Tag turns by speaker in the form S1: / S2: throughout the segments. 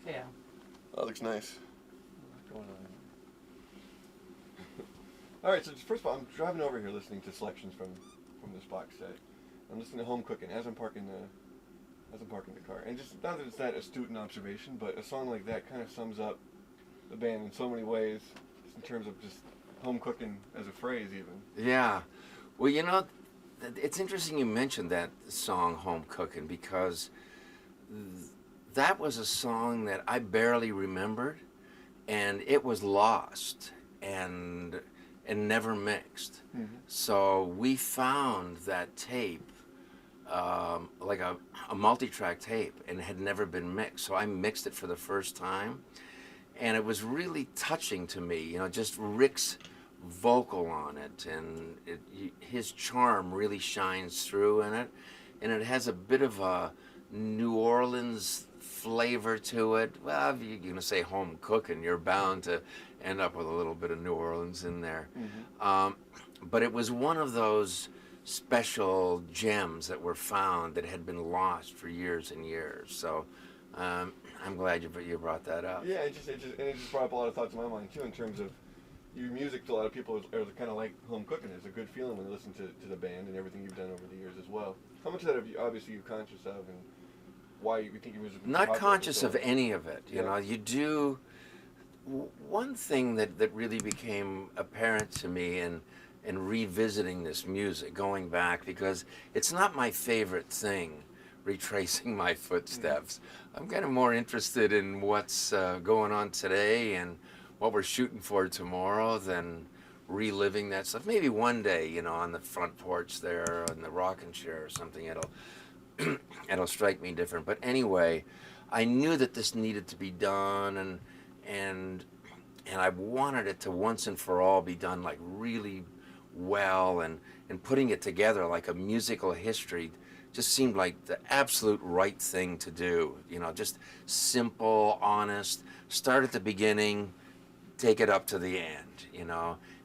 S1: Yeah.
S2: That looks nice. What's going on? All right, so first of all, I'm driving over here listening to selections from this box set. I'm listening to Home Cooking as I'm parking the car, and just not that it's that astute an observation, but a song like that kind of sums up the band in so many ways, just in terms of just home cooking as a phrase, even.
S3: Yeah. Well, it's interesting you mentioned that song, Home Cooking, because that was a song that I barely remembered, and it was lost and never mixed.
S2: Mm-hmm.
S3: So we found that tape, like a multi-track tape, and it had never been mixed. So I mixed it for the first time, and it was really touching to me, just Rick's vocal on it, and his charm really shines through in it, and it has a bit of a New Orleans flavor to it. Well, if you're going to say home cooking, you're bound to end up with a little bit of New Orleans in there.
S2: Mm-hmm.
S3: But it was one of those special gems that were found that had been lost for years and years. So I'm glad you brought that up.
S2: Yeah, it just brought up a lot of thoughts in my mind too, in terms of your music to a lot of people are kind of like home cooking. It's a good feeling when they listen to the band and everything you've done over the years as well. How much of that have you, obviously, you're conscious of, and why you think your music?
S3: Not conscious of any of it.
S2: Yeah.
S3: You do. One thing that really became apparent to me in revisiting this music, going back, because it's not my favorite thing, retracing my footsteps. I'm kind of more interested in what's going on today and what we're shooting for tomorrow than reliving that stuff. Maybe one day, on the front porch there, on the rocking chair or something, it'll strike me different. But anyway, I knew that this needed to be done, and I wanted it to once and for all be done like really well, and putting it together like a musical history just seemed like the absolute right thing to do. Just simple, honest, start at the beginning, take it up to the end,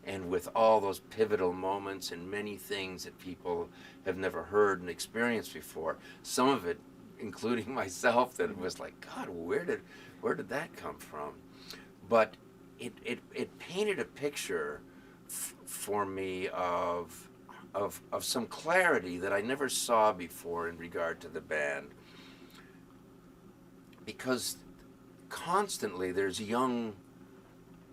S3: and with all those pivotal moments and many things that people have never heard and experienced before. Some of it, including myself, that was like, God, where did that come from? But it painted a picture for me of some clarity that I never saw before in regard to the band, because constantly there's young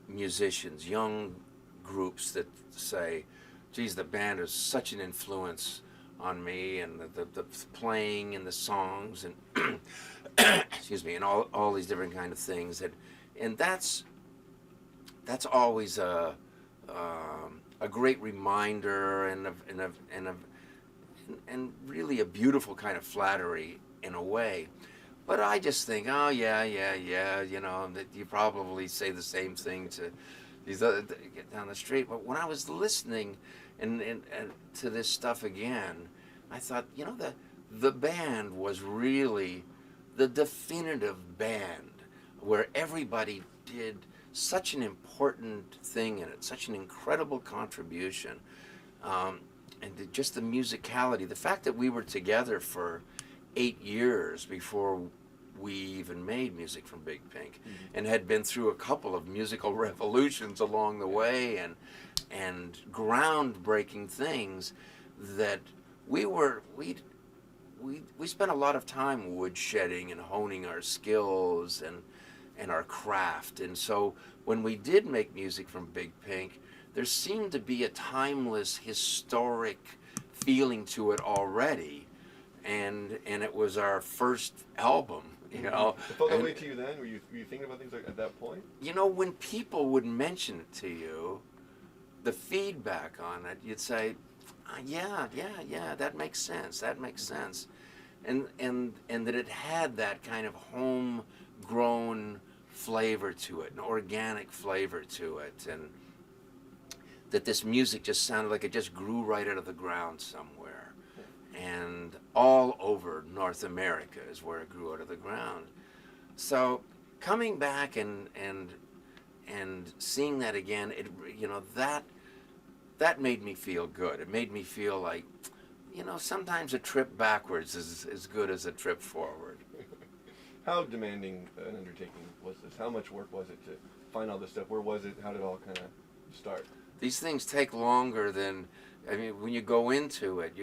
S3: musicians, young groups that say, geez, the band is such an influence on me, and the playing and the songs and excuse me, and all these different kind of things, and that's always a great reminder and really a beautiful kind of flattery in a way. But I just think, oh yeah, that you probably say the same thing to these other get down the street. But when I was listening and to this stuff again, I thought, the band was really the definitive band, where everybody did such an important thing in it, such an incredible contribution, and just the musicality, the fact that we were together for 8 years before we even made music from Big Pink, and had been through a couple of musical revolutions along the way, and groundbreaking things that we spent a lot of time woodshedding and honing our skills and our craft. And so when we did make music from Big Pink, there seemed to be a timeless, historic feeling to it already, and it was our first album,
S2: It felt that way to you then? Were you thinking about things like at that point?
S3: When people would mention it to you, the feedback on it, you'd say, yeah, that makes sense, and that it had that kind of homegrown flavor to it, an organic flavor to it, and that this music just sounded like it just grew right out of the ground somewhere. And all over North America is where it grew out of the ground. So coming back and seeing that again, that made me feel good. It made me feel like, sometimes a trip backwards is as good as a trip forward.
S2: How demanding an undertaking was this? How much work was it to find all this stuff? Where was it? How did it all kind of start?
S3: These things take longer than, I mean, when you go into it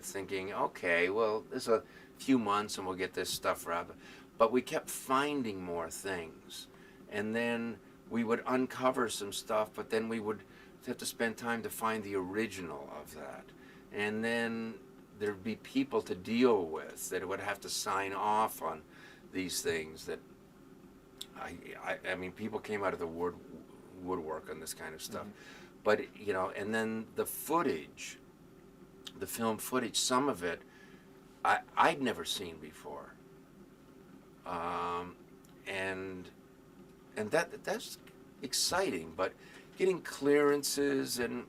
S3: thinking, okay, well, there's a few months and we'll get this stuff wrapped. But we kept finding more things. And then we would uncover some stuff, but then we would have to spend time to find the original of that. And then there'd be people to deal with that would have to sign off on these things that, I mean, people came out of the woodwork on this kind of stuff. Mm-hmm. But, you know, and then the footage, the film footage, some of it I'd never seen before. And that's exciting, but getting clearances and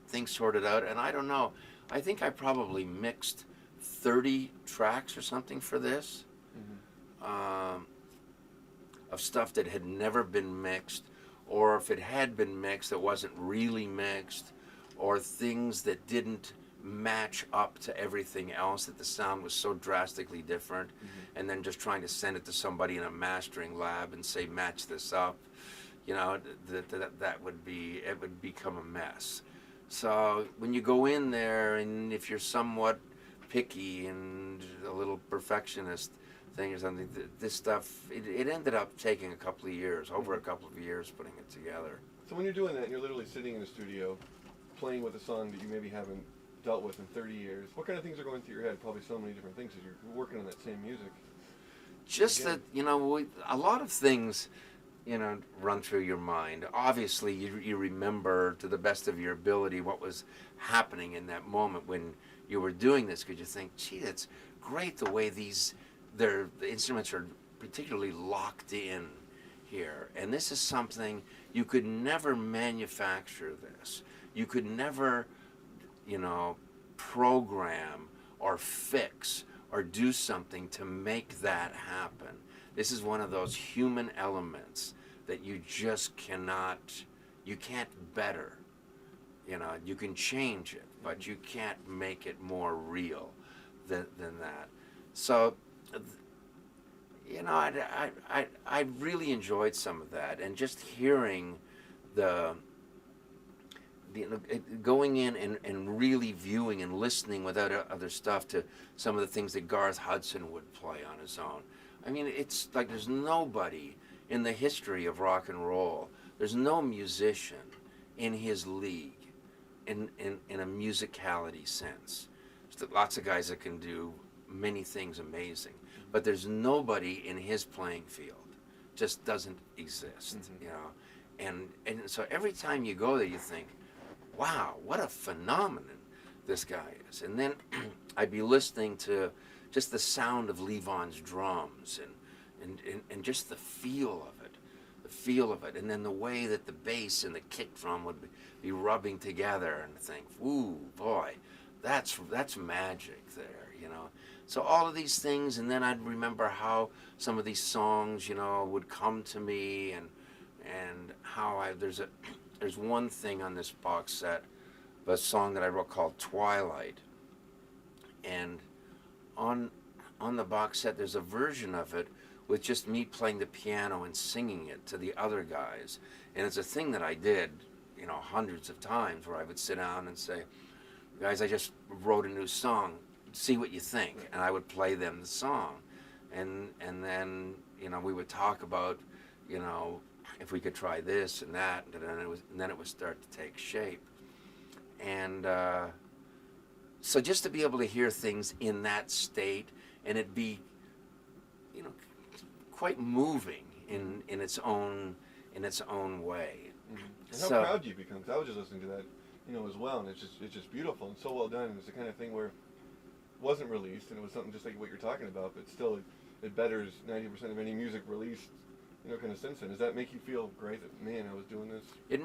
S3: things sorted out, and I don't know, I think I probably mixed 30 tracks or something for this, of stuff that had never been mixed, or if it had been mixed, it wasn't really mixed, or things that didn't match up to everything else, that the sound was so drastically different, and then just trying to send it to somebody in a mastering lab and say, match this up, you know, that would be, it would become a mess. So when you go in there, and if you're somewhat picky and a little perfectionist thing or something, this stuff, it ended up taking a couple of years, over a couple of years, putting it together.
S2: So when you're doing that, and you're literally sitting in a studio, playing with a song that you maybe haven't dealt with in 30 years, what kind of things are going through your head? Probably so many different things as you're working on that same music.
S3: Just that, you know, a lot of things, you know, run through your mind. Obviously, you remember to the best of your ability what was happening in that moment when you were doing this, because you think, gee, it's great the way the instruments are particularly locked in here. And this is something, you could never manufacture this. You could never, you know, program or fix or do something to make that happen. This is one of those human elements that you just cannot, you can't better. You know, you can change it, but you can't make it more real than that. So, you know, I really enjoyed some of that, and just hearing going in and really viewing and listening without other stuff to some of the things that Garth Hudson would play on his own. I mean, it's like there's nobody in the history of rock and roll, there's no musician in his league in a musicality sense. There's lots of guys that can do many things amazing, but there's nobody in his playing field. Just doesn't exist, you know. And so every time you go there, you think, wow, what a phenomenon this guy is. And then I'd be listening to just the sound of Levon's drums and just the feel of it, and then the way that the bass and the kick drum would be rubbing together, and think, ooh, boy, that's magic there, you know. So all of these things, and then I'd remember how some of these songs, you know, would come to me, and how there's one thing on this box set, a song that I wrote called Twilight, and on the box set there's a version of it with just me playing the piano and singing it to the other guys, and it's a thing that I did, you know, hundreds of times, where I would sit down and say, guys, I just wrote a new song, see what you think, and I would play them the song, and then, you know, we would talk about, you know, if we could try this and that, and then it would start to take shape. And so just to be able to hear things in that state, and it be, you know, quite moving in its own way.
S2: And how proud you become, because I was just listening to that, you know, as well, and it's just beautiful and so well done, and it's the kind of thing where it wasn't released, and it was something just like what you're talking about, but still it betters 90% of any music released, you know, kind of since then. Does that make you feel great that, man, I was doing this?
S3: It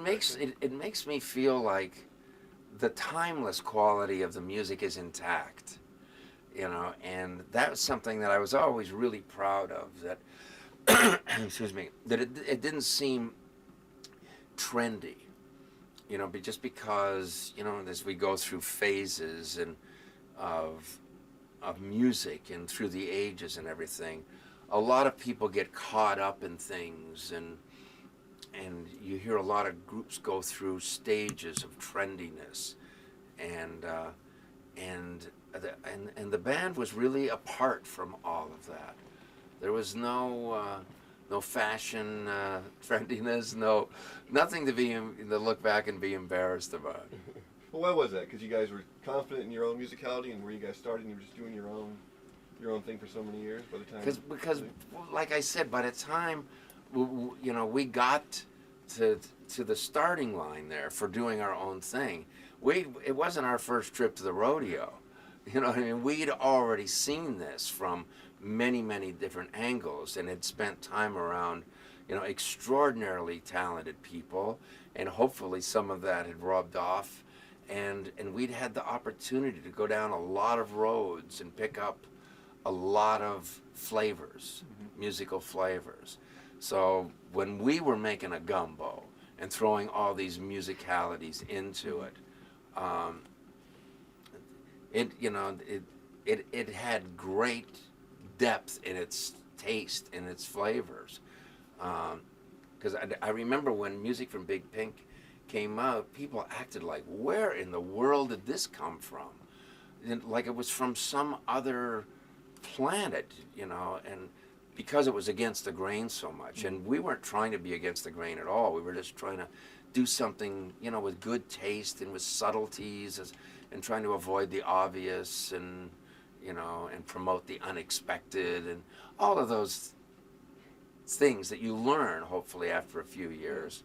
S3: makes me feel like the timeless quality of the music is intact, you know, and that was something that I was always really proud of, that excuse me, that it didn't seem trendy, you know, but just because, you know, as we go through phases and of music and through the ages and everything, a lot of people get caught up in things, and you hear a lot of groups go through stages of trendiness, and and the band was really apart from all of that. There was no fashion trendiness, nothing to look back and be embarrassed about.
S2: Well, why was that? Because you guys were confident in your own musicality, and where you guys started, and you were just doing your own thing for so many years. By the time,
S3: because like I said, by the time we got to the starting line there for doing our own thing, it wasn't our first trip to the rodeo. You know what I mean? We'd already seen this from many, many different angles, and had spent time around, extraordinarily talented people, and hopefully some of that had rubbed off, and we'd had the opportunity to go down a lot of roads and pick up a lot of flavors, musical flavors. So when we were making a gumbo and throwing all these musicalities into it, it had great depth in its taste and its flavors. Because I remember when Music from Big Pink came out, people acted like, where in the world did this come from? And like it was from some other planet, and because it was against the grain so much. And we weren't trying to be against the grain at all. We were just trying to do something, with good taste and with subtleties, and trying to avoid the obvious, and promote the unexpected, and all of those things that you learn hopefully after a few years.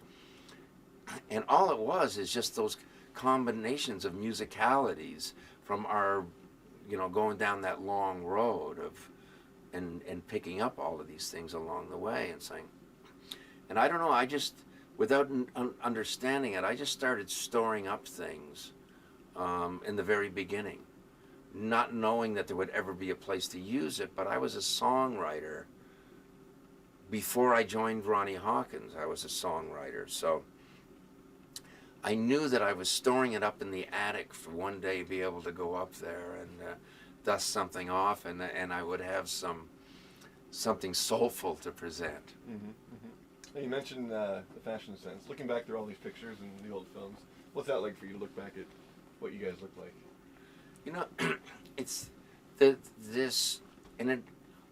S3: And all it was is just those combinations of musicalities from our going down that long road of and picking up all of these things along the way, and saying, and I don't know, I just, without understanding it, I just started storing up things in the very beginning, not knowing that there would ever be a place to use it. But I was a songwriter before I joined Ronnie Hawkins. I was a songwriter, so I knew that I was storing it up in the attic for one day be able to go up there and dust something off, and I would have something soulful to present.
S2: And you mentioned the fashion sense. Looking back through all these pictures and the old films, what's that like for you to look back at what you guys look like?
S3: It's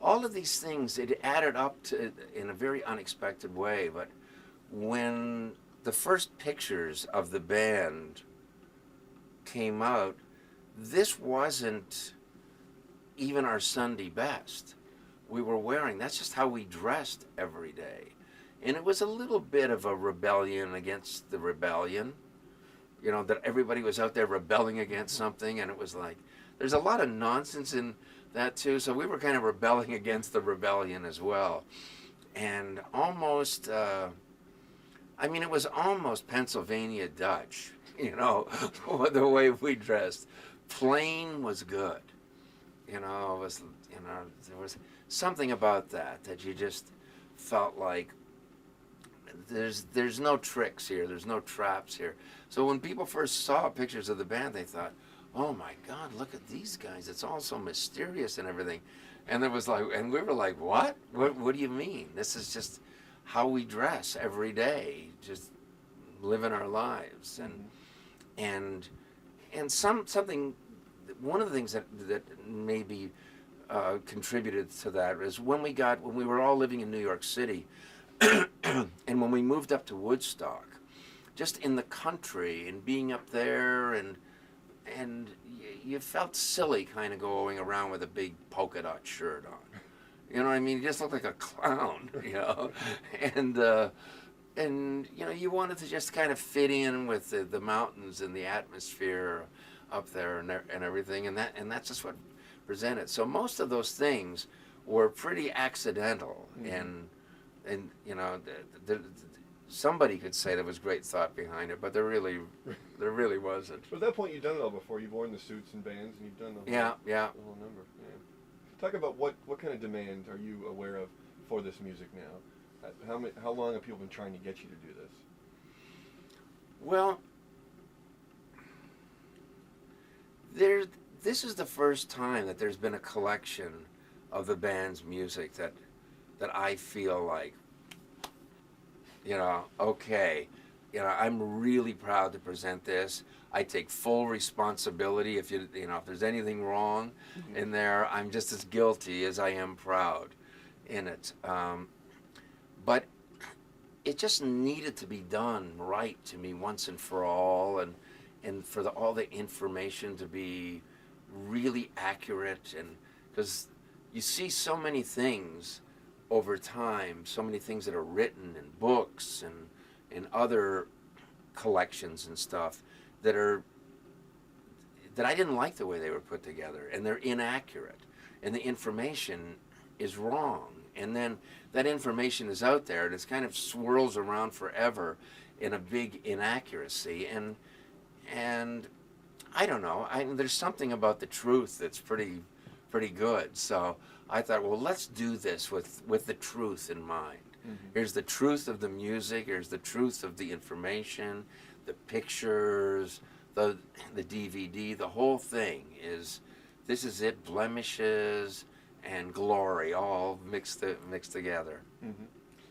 S3: all of these things, it added up to in a very unexpected way. But when the first pictures of the band came out, this wasn't even our Sunday best. We were wearing, that's just how we dressed every day. And it was a little bit of a rebellion against the rebellion, that everybody was out there rebelling against something, and it was like, there's a lot of nonsense in that too, so we were kind of rebelling against the rebellion as well. And almost, it was almost Pennsylvania Dutch, the way we dressed. Plain was good. There was something about that you just felt like there's no tricks here, there's no traps here. So when people first saw pictures of the band, they thought, oh my God, look at these guys, it's all so mysterious and everything. And we were like, what do you mean? This is just how we dress every day, just living our lives. And something, one of the things that maybe contributed to that is when we were all living in New York City, and when we moved up to Woodstock, just in the country and being up there, and you felt silly kind of going around with a big polka dot shirt on. You know what I mean? You just looked like a clown, and you wanted to just kind of fit in with the mountains and the atmosphere up there and everything, and that's just what presented. So most of those things were pretty accidental, and somebody could say there was great thought behind it, but there really wasn't.
S2: But at that point, you've done it all before. You've worn the suits and bands, and you've done the whole number. Yeah. Talk about what kind of demand are you aware of for this music now? How long have people been trying to get you to do this?
S3: Well, this is the first time that there's been a collection of the band's music that that I feel like, okay, I'm really proud to present this. I take full responsibility. If if there's anything wrong in there, I'm just as guilty as I am proud in it. But it just needed to be done right to me once and for all, and for all the information to be really accurate, and because you see so many things over time, so many things that are written in books and in other collections and stuff that I didn't like the way they were put together, and they're inaccurate, and the information is wrong, and then that information is out there and it kind of swirls around forever in a big inaccuracy, and I don't know, there's something about the truth that's pretty good. So I thought, well, let's do this with the truth in mind. Here's the truth of the music, here's the truth of the information, the pictures, the DVD, the whole thing this is it, blemishes and glory all mixed together.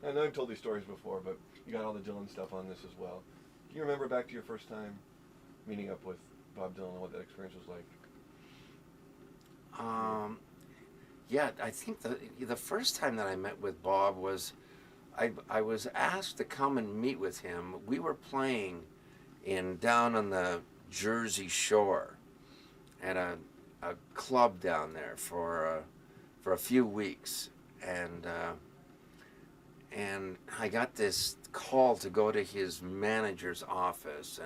S2: I know I've told these stories before, but you got all the Dylan stuff on this as well. Do you remember back to your first time meeting up with Bob Dylan and what that experience was like?
S3: Yeah, I think the first time that I met with Bob was I was asked to come and meet with him. We were playing down on the Jersey Shore at a club down there for a few weeks, and I got this call to go to his manager's office,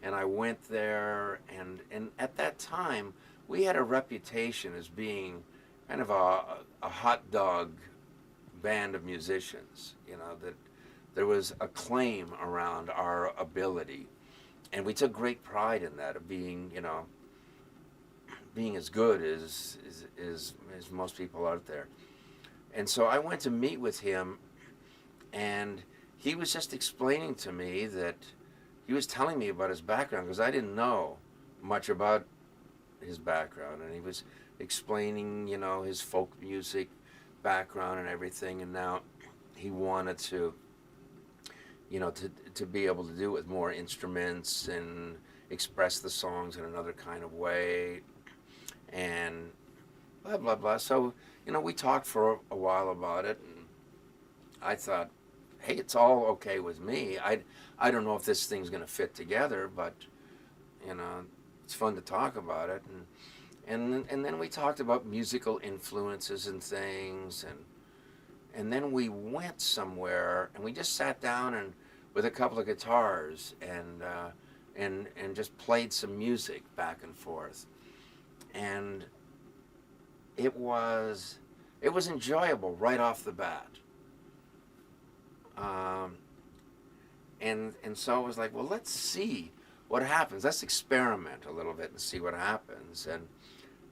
S3: and I went there, and at that time we had a reputation as being kind of a hot dog band of musicians, that there was acclaim around our ability, and we took great pride in that, of being as good as most people out there. And so I went to meet with him, and he was just explaining to me that he was telling me about his background, because I didn't know much about his background, and he was explaining, his folk music background and everything, and now he wanted to be able to do it with more instruments and express the songs in another kind of way, and blah blah blah. So we talked for a while about it, and I thought, hey, it's all okay with me. I don't know if this thing's going to fit together, but it's fun to talk about it, and then we talked about musical influences and things, and then we went somewhere, and we just sat down and with a couple of guitars and just played some music back and forth, and it was enjoyable right off the bat. And so it was like, well, let's see what happens. Let's experiment a little bit and see what happens. And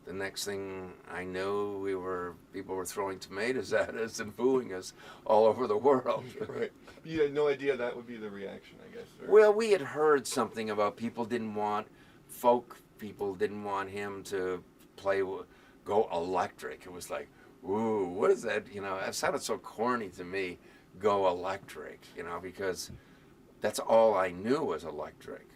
S3: the next thing I knew, people were throwing tomatoes at us and booing us all over the world.
S2: Right. You had no idea that would be the reaction, I guess. Or...
S3: Well, we had heard something about people didn't want him to go electric. It was like, ooh, what is that? It sounded so corny to me, go electric, because that's all I knew was electric,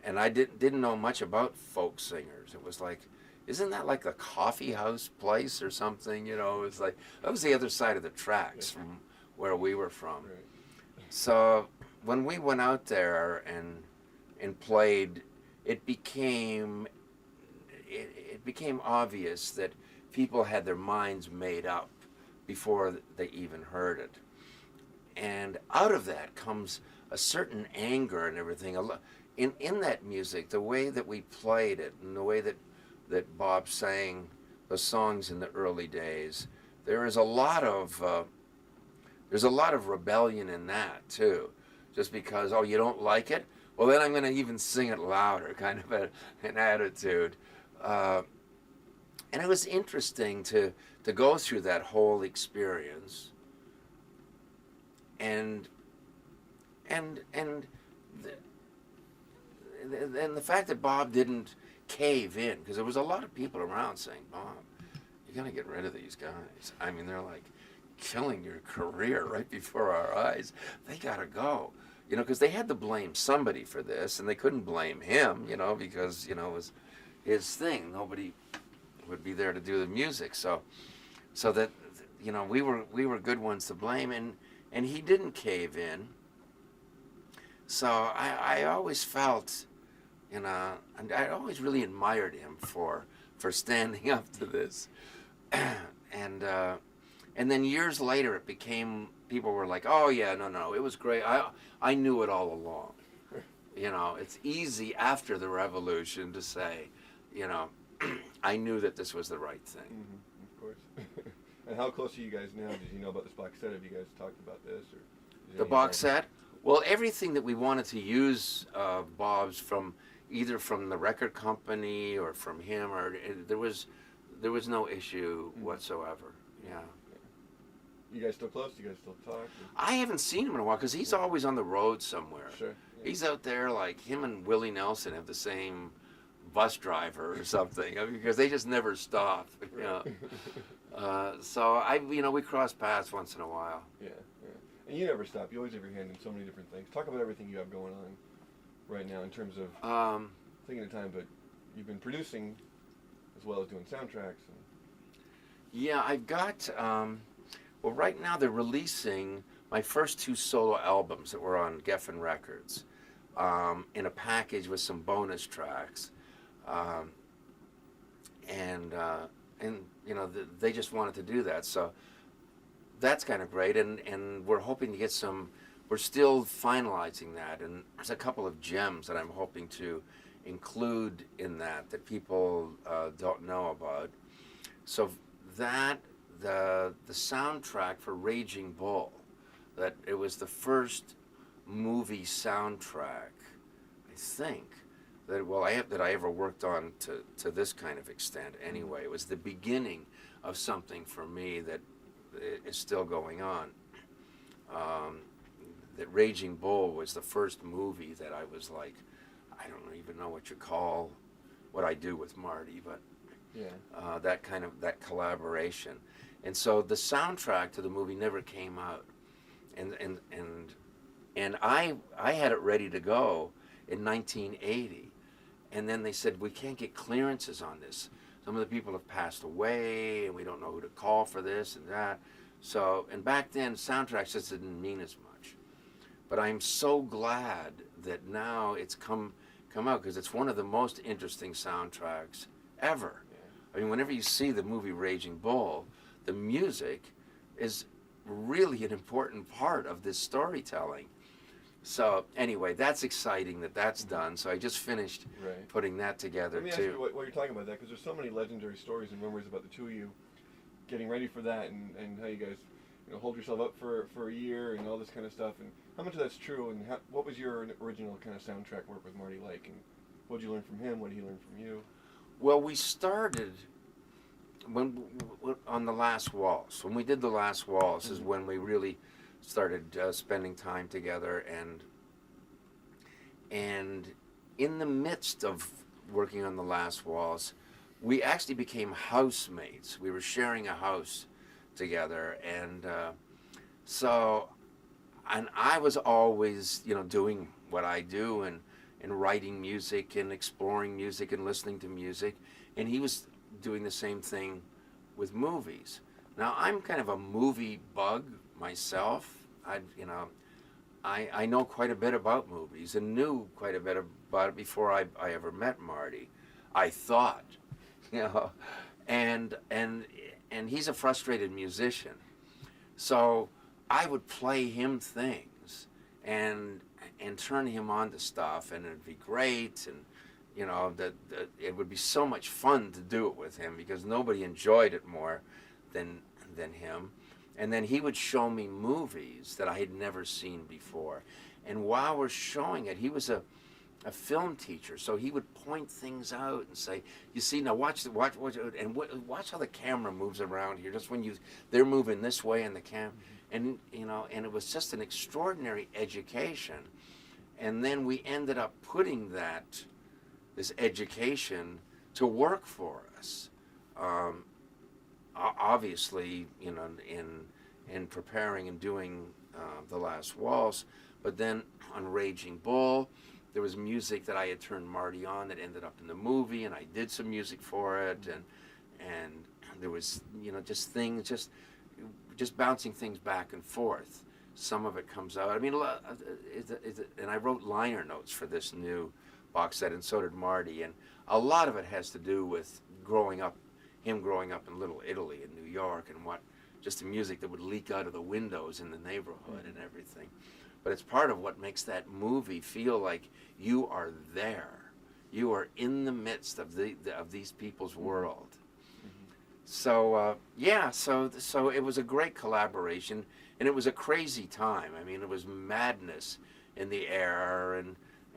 S3: and I didn't know much about folk singers. It was like, isn't that like a coffee house place or something? It was like, that was the other side of the tracks from where we were from.
S2: Right.
S3: So when we went out there and played, it became obvious that people had their minds made up before they even heard it. And out of that comes a certain anger and everything. In that music, the way that we played it and the way that Bob sang the songs in the early days, there's a lot of rebellion in that too. Just because, oh, you don't like it? Well, then I'm going to even sing it louder, kind of an attitude. And it was interesting to go through that whole experience, and the fact that Bob didn't cave in, because there was a lot of people around saying, Bob, you got to get rid of these guys. I mean, they're like killing your career right before our eyes. They got to go. You know, because they had to blame somebody for this, and they couldn't blame him, you know, because, you know, it was his thing. Nobody would be there to do the music. So that, you know, we were good ones to blame, and he didn't cave in. So I always felt, you know, and I always really admired him for standing up to this. And then years later, it became, people were like, oh yeah, no, it was great. I knew it all along. You know, it's easy after the revolution to say, you know, I knew that this was the right thing.
S2: Mm-hmm, of course. And how close are you guys now? Did you know about this box set? Have you guys talked about this? Or
S3: the box set? Well, everything that we wanted to use, Bob's, from either from the record company or from him, or there was no issue whatsoever. Yeah.
S2: You guys still close? You guys still talk? Or?
S3: I haven't seen him in a while because he's always on the road somewhere.
S2: Sure. Yeah.
S3: He's out there, like him and Willie Nelson have the same bus driver or something. I mean, because they just never stop. You know? So we cross paths once in a while.
S2: Yeah. And you never stop. You always have your hand in so many different things. Talk about everything you have going on right now in terms of taking the time, but you've been producing as well as doing soundtracks.
S3: Yeah, I've got. Well, right now they're releasing my first 2 solo albums that were on Geffen Records in a package with some bonus tracks, and you know they just wanted to do that, so that's kind of great, and we're hoping to get some. We're still finalizing that, and there's a couple of gems that I'm hoping to include in that people don't know about. So that. The soundtrack for Raging Bull, that it was the first movie soundtrack, I think, that I ever worked on to this kind of extent anyway. It was the beginning of something for me that is still going on. That Raging Bull was the first movie that I was like, I don't even know what you call what I do with Marty, but yeah, that collaboration. And so the soundtrack to the movie never came out, and I had it ready to go in 1980, and then they said we can't get clearances on this. Some of the people have passed away, and we don't know who to call for this and that. So, and back then soundtracks just didn't mean as much. But I'm so glad that now it's come out, because it's one of the most interesting soundtracks ever. Yeah. I mean, whenever you see the movie Raging Bull, the music is really an important part of this storytelling. So anyway, that's exciting that's done. So I just finished putting that together.
S2: Let me ask you what you're talking about that, because there's so many legendary stories and memories about the two of you getting ready for that, and how you guys hold yourself up for a year and all this kind of stuff. And how much of that's true, and what was your original kind of soundtrack work with Marty like, and what did you learn from him? What did he learn from you?
S3: Well, we started on The Last Waltz. When we did The Last Waltz is when we really started spending time together, and in the midst of working on The Last Waltz, we actually became housemates. We were sharing a house together, and I was always doing what I do, and writing music and exploring music and listening to music, and he was doing the same thing with movies. Now, I'm kind of a movie bug myself. I know quite a bit about movies, and knew quite a bit about it before I ever met Marty, I thought, and he's a frustrated musician, so I would play him things and turn him on to stuff, and it'd be great, and that it would be so much fun to do it with him, because nobody enjoyed it more than him. And then he would show me movies that I had never seen before. And while we're showing it, he was a film teacher, so he would point things out and say, "You see, now watch how the camera moves around here. Just when they're moving this way in the cam," and and it was just an extraordinary education. And then we ended up putting this education to work for us. obviously, in preparing and doing The Last Waltz, but then on Raging Bull, there was music that I had turned Marty on that ended up in the movie, and I did some music for it, and there was just things, just bouncing things back and forth. Some of it comes out. I mean, and I wrote liner notes for this new box set, and so did Marty, and a lot of it has to do with him growing up in Little Italy in New York, and just the music that would leak out of the windows in the neighborhood and everything. But it's part of what makes that movie feel like you are there. You are in the midst of these people's world. So so it was a great collaboration, and it was a crazy time. I mean, it was madness in the air,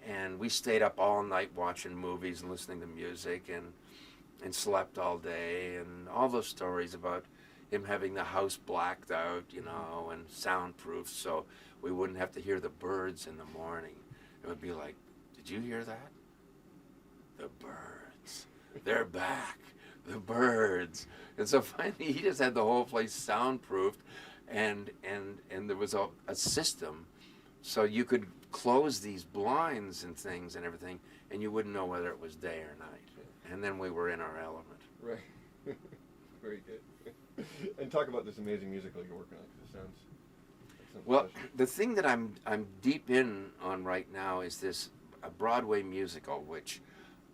S3: and we stayed up all night watching movies and listening to music, and slept all day, and all those stories about him having the house blacked out, and soundproof, so we wouldn't have to hear the birds in the morning. It would be like, did you hear that? The birds. They're back. The birds. And so finally he just had the whole place soundproofed, and there was a system so you could close these blinds and things and everything, and you wouldn't know whether it was day or night. And then we were in our element.
S2: Right. Very good. And talk about this amazing musical you're working on, because it sounds
S3: well,
S2: special.
S3: the thing that I'm deep in on right now is a Broadway musical, which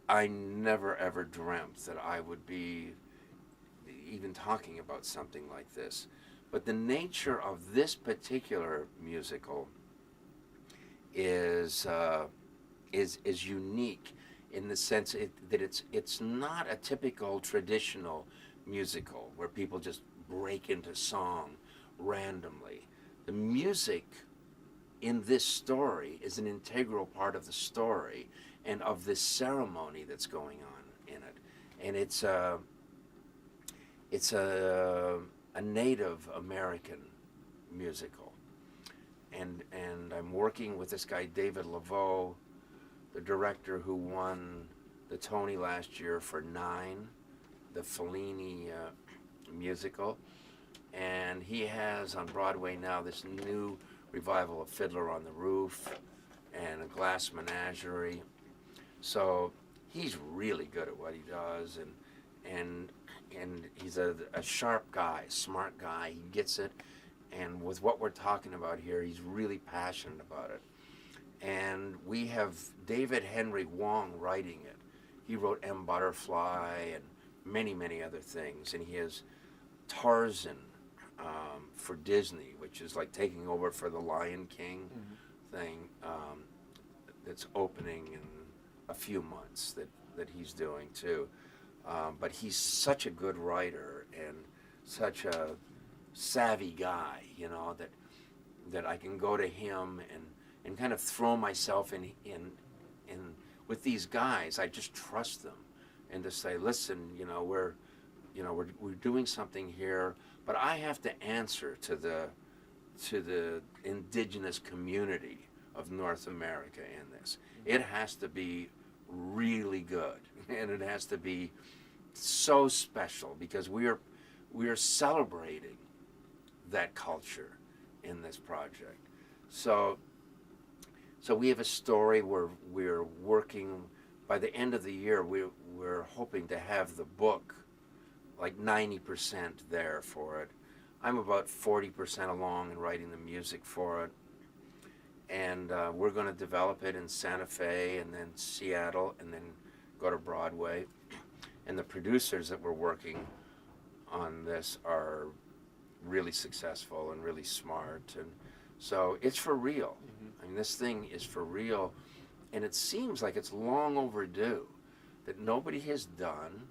S3: I never ever dreamt that I would be even talking about something like this. But the nature of this particular musical is unique in the sense that it's not a typical traditional musical where people just break into song randomly. The music in this story is an integral part of the story and of this ceremony that's going on in it. And it's a Native American musical. And I'm working with this guy, David Laveau, the director who won the Tony last year for Nine, the Fellini musical. And he has on Broadway now this new revival of Fiddler on the Roof and A Glass Menagerie. So he's really good at what he does, and he's a sharp guy, smart guy. He gets it, and with what we're talking about here, he's really passionate about it. And we have David Henry Wong writing it. He wrote M. Butterfly and many, many other things, and he has Tarzan for Disney, which is like taking over for the Lion King thing that's opening in a few months that he's doing too. But he's such a good writer and such a savvy guy, that I can go to him and kind of throw myself in with these guys. I just trust them, and to say, listen, we're doing something here, but I have to answer to the indigenous community of North America in this. It has to be really good, and it has to be so special because we are celebrating that culture in this project. So we have a story where we're working. By the end of the year, we're hoping to have the book like 90% there for it. I'm about 40% along in writing the music for it. And we're going to develop it in Santa Fe and then Seattle and then go to Broadway. And the producers that we're working on this are really successful and really smart. And so it's for real. I mean, this thing is for real. And it seems like it's long overdue that nobody has done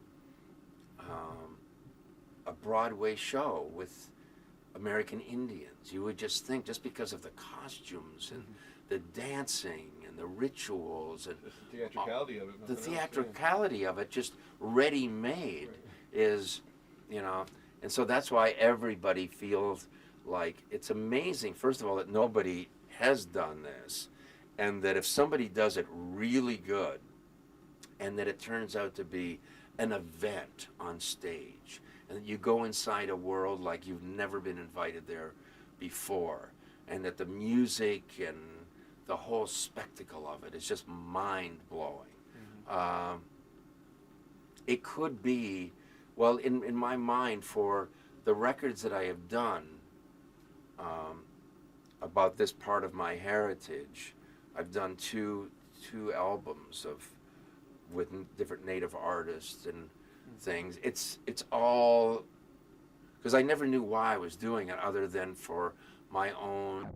S3: a Broadway show with American Indians. You would just think, just because of the costumes and the dancing and the rituals and
S2: the theatricality of it.
S3: The theatricality of it, just ready-made, is, and so that's why everybody feels like it's amazing, first of all, that nobody has done this, and that if somebody does it really good, and that it turns out to be an event on stage, and you go inside a world like you've never been invited there before, and that the music and the whole spectacle of it is just mind-blowing. It could be, well, in my mind, for the records that I have done about this part of my heritage, I've done two albums with different native artists and things. It's all because I never knew why I was doing it other than for my own